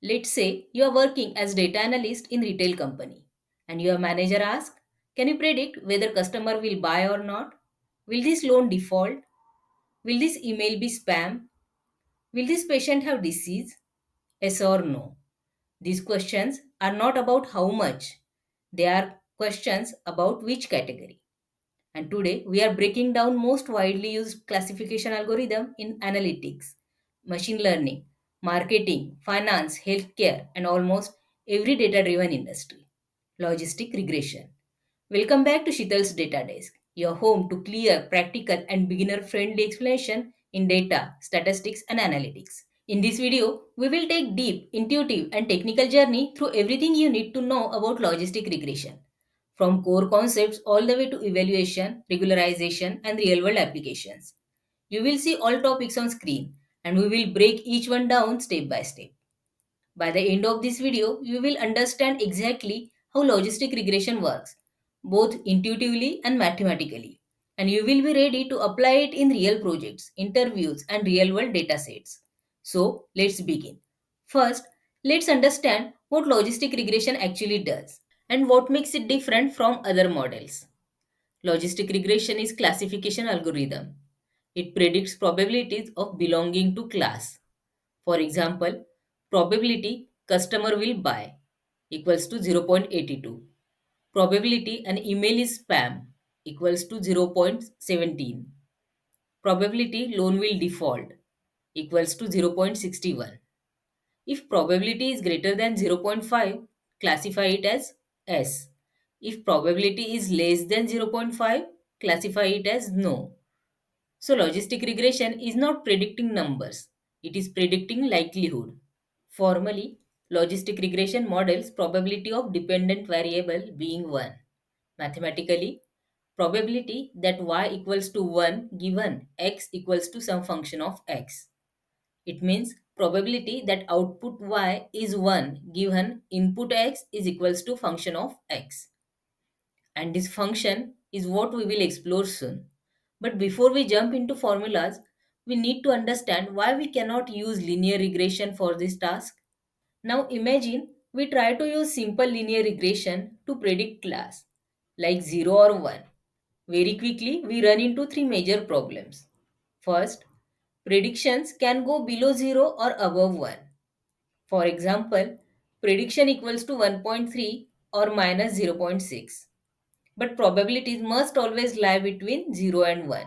Let's say you are working as data analyst in retail company and your manager asks, "Can you predict whether customer will buy or not? Will this loan default? Will this email be spam? Will this patient have disease? Yes or no?" These questions are not about how much. They are questions about which category. And today we are breaking down most widely used classification algorithm in analytics, machine learning, marketing, finance, healthcare, and almost every data-driven industry. Logistic regression. Welcome back to Shital's Data Desk, your home to clear, practical, and beginner-friendly explanation in data, statistics, and analytics. In this video, we will take deep, intuitive, and technical journey through everything you need to know about logistic regression, from core concepts all the way to evaluation, regularization, and real-world applications. You will see all topics on screen, and we will break each one down step by step. By the end of this video, you will understand exactly how logistic regression works, both intuitively and mathematically, and you will be ready to apply it in real projects, interviews, and real world datasets. So, let's begin. First, let's understand what logistic regression actually does and what makes it different from other models. Logistic regression is classification algorithm. It predicts probabilities of belonging to class. For example, probability customer will buy equals to 0.82. Probability an email is spam equals to 0.17. Probability loan will default equals to 0.61. If probability is greater than zero point 0.5, classify it as S. If probability is less than zero point 0.5, classify it as no. So logistic regression is not predicting numbers. It is predicting likelihood. Formally, logistic regression models probability of dependent variable being 1. Mathematically, probability that y equals to 1 given x equals to some function of x. It means probability that output y is 1 given input x is equals to function of x. And this function is what we will explore soon. But before we jump into formulas, we need to understand why we cannot use linear regression for this task. Now imagine we try to use simple linear regression to predict class, like 0 or 1. Very quickly, we run into three major problems. First, predictions can go below 0 or above 1. For example, prediction equals to 1.3 or minus zero point 0.6. But probabilities must always lie between 0 and 1.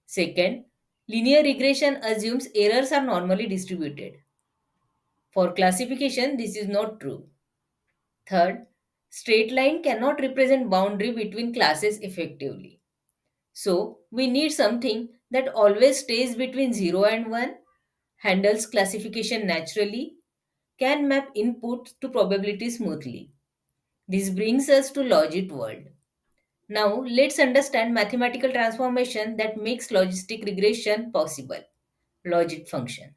Second, linear regression assumes errors are normally distributed. For classification, this is not true. Third, straight line cannot represent boundary between classes effectively. So, we need something that always stays between 0 and 1, handles classification naturally, can map input to probability smoothly. This brings us to logit world. Now, let's understand mathematical transformation that makes logistic regression possible. Logit function.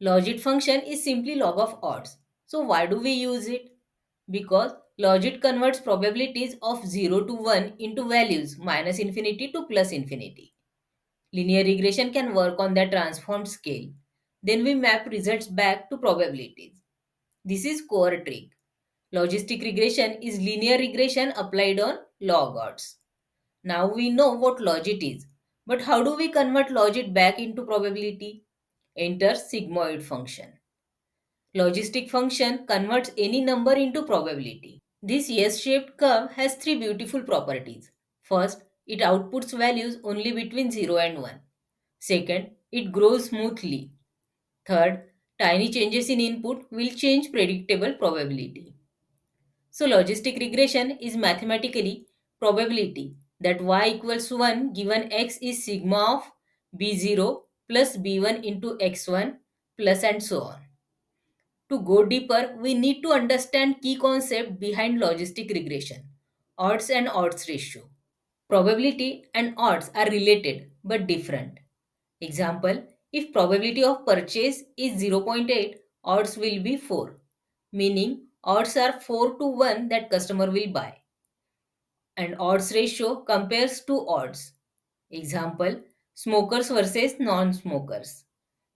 Logit function is simply log of odds. So why do we use it? Because logit converts probabilities of 0 to 1 into values minus infinity to plus infinity. Linear regression can work on that transformed scale. Then we map results back to probabilities. This is core trick. Logistic regression is linear regression applied on log odds. Now we know what logit is. But how do we convert logit back into probability? Enter sigmoid function. Logistic function converts any number into probability. This S-shaped curve has three beautiful properties. First, it outputs values only between 0 and 1. Second, it grows smoothly. Third, tiny changes in input will change predictable probability. So logistic regression is mathematically probability that y equals 1 given x is sigma of b0 plus b1 into x1 plus and so on. To go deeper, we need to understand key concept behind logistic regression, odds and odds ratio. Probability and odds are related but different. Example, if probability of purchase is zero point 0.8, odds will be 4, meaning odds are 4 to 1 that customer will buy. And odds ratio compares two odds. Example, smokers versus non-smokers.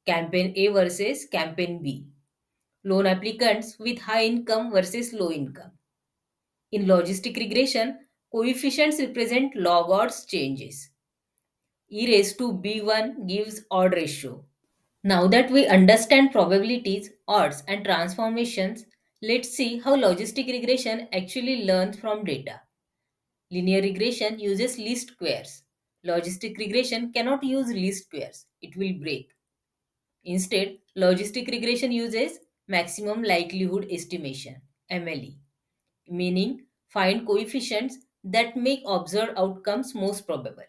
Campaign A versus campaign B. loan applicants with high income versus low income. In logistic regression, coefficients represent log odds changes. E raised to b1 gives odd ratio. Now that we understand probabilities, odds, and transformations, let's see how logistic regression actually learns from data. Linear regression uses least squares. Logistic regression cannot use least squares, it will break. Instead, logistic regression uses maximum likelihood estimation (MLE), meaning find coefficients that make observed outcomes most probable.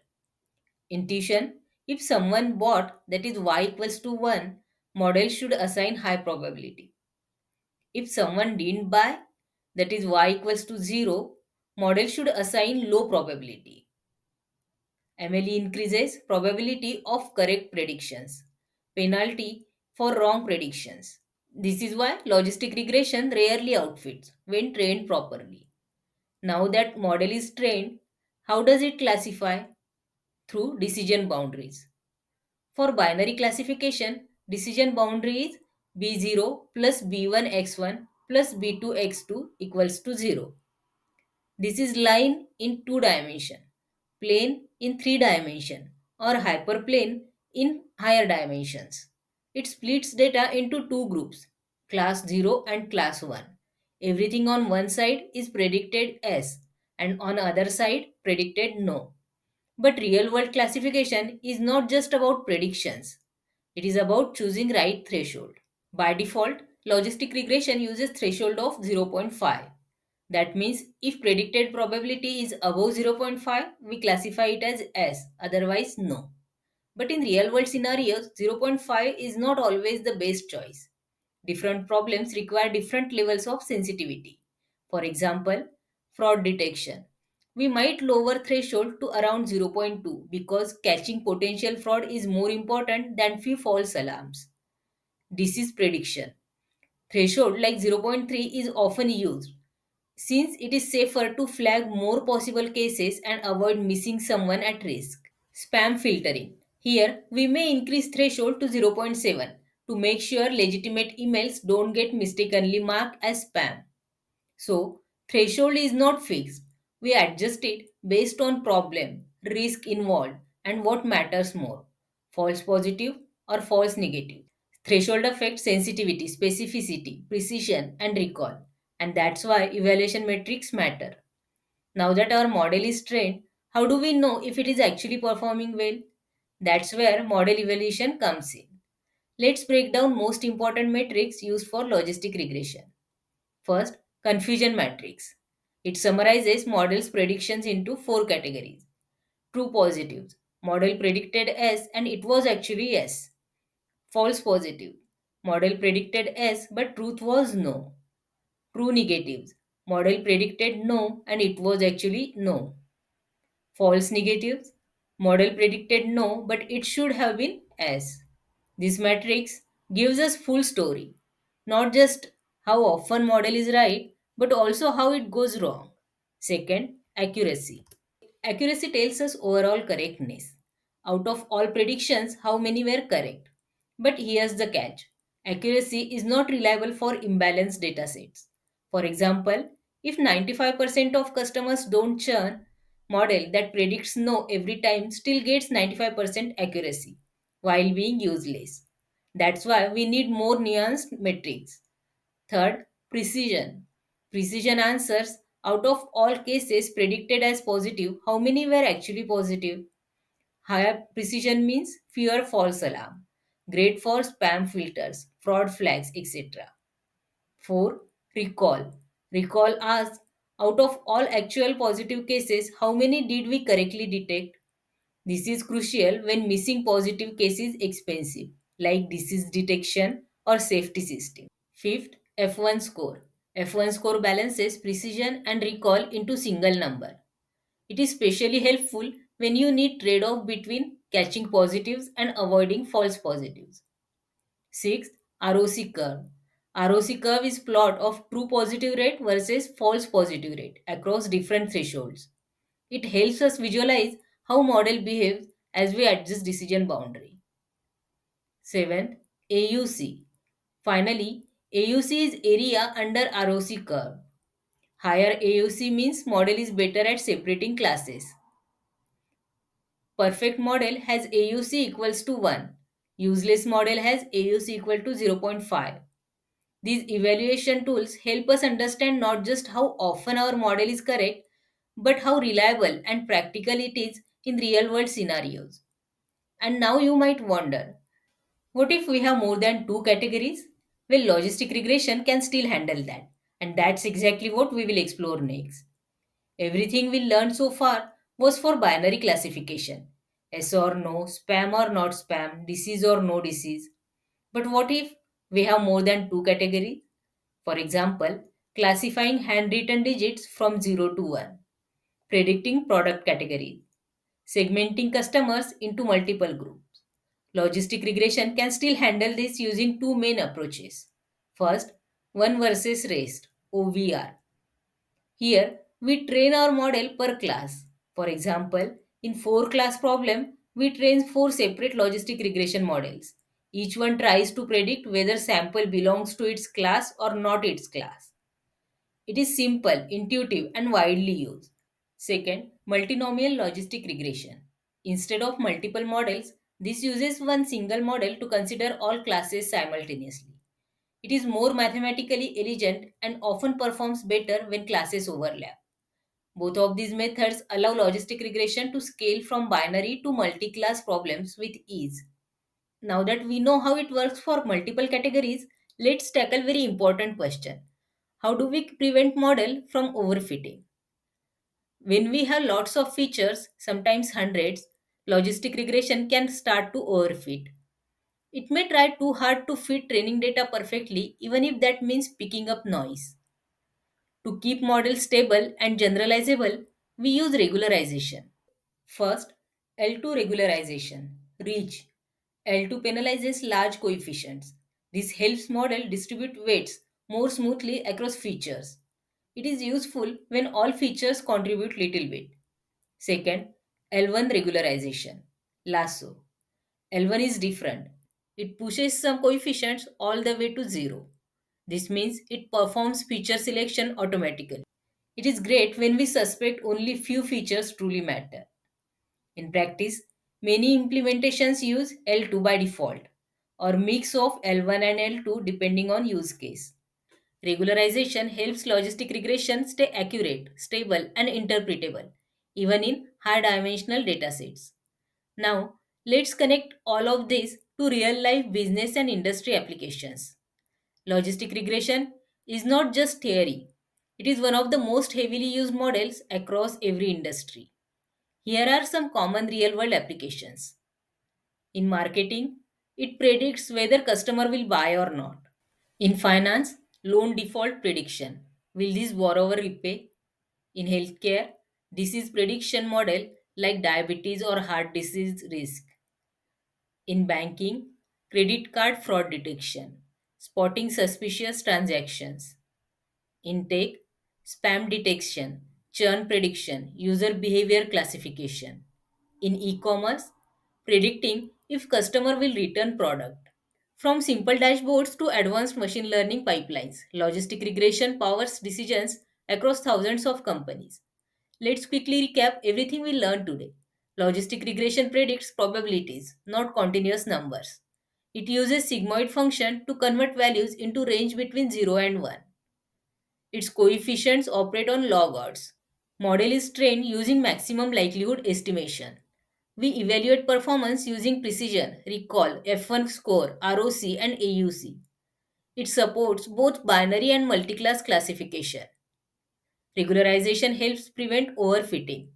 Intuition: if someone bought, that is y equals to 1, model should assign high probability. If someone didn't buy, that is y equals to 0, model should assign low probability. MLE increases probability of correct predictions. Penalty for wrong predictions. This is why logistic regression rarely outfits when trained properly. Now that model is trained, how does it classify? Through decision boundaries. For binary classification, decision boundary is b0 plus b1 x1 plus b2 x2 equals to 0. This is line in 2 dimension, plane in 3 dimension, or hyperplane in higher dimensions. It splits data into two groups, class 0 and class 1. Everything on one side is predicted yes and on other side predicted no. But real world classification is not just about predictions. It is about choosing right threshold. By default, logistic regression uses threshold of zero point 0.5. That means if predicted probability is above zero point 0.5, we classify it as S, otherwise no. But in real world scenarios, zero point 0.5 is not always the best choice. Different problems require different levels of sensitivity. For example, fraud detection. We might lower threshold to around zero point 0.2 because catching potential fraud is more important than few false alarms. Disease prediction. Threshold like zero point 0.3 is often used since it is safer to flag more possible cases and avoid missing someone at risk. Spam filtering. Here, we may increase threshold to zero point 0.7 to make sure legitimate emails don't get mistakenly marked as spam. So, threshold is not fixed. We adjust it based on problem, risk involved, and what matters more, false positive or false negative. Threshold affects sensitivity, specificity, precision, and recall. And that's why evaluation metrics matter. Now that our model is trained, how do we know if it is actually performing well? That's where model evaluation comes in. Let's break down most important metrics used for logistic regression. First, confusion matrix. It summarizes model's predictions into four categories. True positives. Model predicted S and it was actually S. False positive. Model predicted S but truth was no. True negatives. Model predicted no and it was actually no. False negatives. Model predicted no but it should have been S. This matrix gives us full story, not just how often model is right but also how it goes wrong. Second, accuracy. Accuracy tells us overall correctness. Out of all predictions, how many were correct. But here's the catch. Accuracy is not reliable for imbalanced datasets. For example, if 95% of customers don't churn, model that predicts no every time still gets 95% accuracy while being useless. That's why we need more nuanced metrics. Third, precision. Precision answers out of all cases predicted as positive, how many were actually positive? Higher precision means fewer false alarm. Great for spam filters, fraud flags, etc. 4. Recall. Recall asks out of all actual positive cases, how many did we correctly detect? This is crucial when missing positive case is expensive, like disease detection or safety system. Fifth, F1 score. F1 score balances precision and recall into single number. It is especially helpful when you need trade-off between catching positives and avoiding false positives. Sixth, ROC curve. ROC curve is plot of true positive rate versus false positive rate across different thresholds. It helps us visualize how model behaves as we adjust decision boundary. Seventh, AUC. Finally, AUC is area under ROC curve. Higher AUC means model is better at separating classes. Perfect model has AUC equals to 1. Useless model has AUC equal to zero point 0.5. These evaluation tools help us understand not just how often our model is correct, but how reliable and practical it is in real world scenarios. And now you might wonder, what if we have more than two categories? Well, logistic regression can still handle that. And that's exactly what we will explore next. Everything we learned so far was for binary classification: yes or no, spam or not spam, disease or no disease. But what if we have more than two categories? For example, classifying handwritten digits from 0 to 1, predicting product categories, segmenting customers into multiple groups. Logistic regression can still handle this using two main approaches. First, one versus rest (OVR). Here, we train our model per class. For example, in 4-class problem, we train 4 separate logistic regression models. Each one tries to predict whether sample belongs to its class or not its class. It is simple, intuitive, and widely used. Second, multinomial logistic regression. Instead of multiple models, this uses one single model to consider all classes simultaneously. It is more mathematically elegant and often performs better when classes overlap. Both of these methods allow logistic regression to scale from binary to multi-class problems with ease. Now that we know how it works for multiple categories, let's tackle very important question. How do we prevent model from overfitting? When we have lots of features, sometimes hundreds, logistic regression can start to overfit. It may try too hard to fit training data perfectly, even if that means picking up noise. To keep models stable and generalizable, we use regularization. First, L2 regularization. Reach. L2 penalizes large coefficients. This helps model distribute weights more smoothly across features. It is useful when all features contribute little bit. Second, L1 regularization. Lasso. L1 is different. It pushes some coefficients all the way to 0. This means it performs feature selection automatically. It is great when we suspect only few features truly matter. In practice, many implementations use L2 by default or mix of L1 and L2 depending on use case. Regularization helps logistic regression stay accurate, stable, and interpretable, even in high dimensional datasets. Now, let's connect all of this to real life business and industry applications. Logistic regression is not just theory, it is one of the most heavily used models across every industry. Here are some common real world applications. In marketing, it predicts whether customer will buy or not. In finance, loan default prediction. Will this borrower repay? In healthcare, disease prediction model like diabetes or heart disease risk. In banking, credit card fraud detection, spotting suspicious transactions. In tech, spam detection, churn prediction, user behavior classification. In e-commerce, predicting if customer will return product. From simple dashboards to advanced machine learning pipelines, logistic regression powers decisions across thousands of companies. Let's quickly recap everything we learned today. Logistic regression predicts probabilities, not continuous numbers. It uses sigmoid function to convert values into range between 0 and 1. Its coefficients operate on log odds. Model is trained using maximum likelihood estimation. We evaluate performance using precision, recall, F1 score, ROC, and AUC. It supports both binary and multi-class classification. Regularization helps prevent overfitting,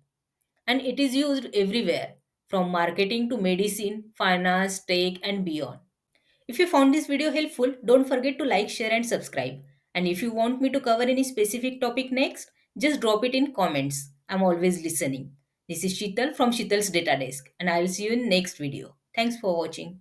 and it is used everywhere, from marketing to medicine, finance, tech, and beyond. If you found this video helpful, don't forget to like, share, and subscribe. And if you want me to cover any specific topic next, just drop it in comments. I'm always listening. This is Sheetal from Sheetal's Data Desk, and I'll see you in next video. Thanks for watching.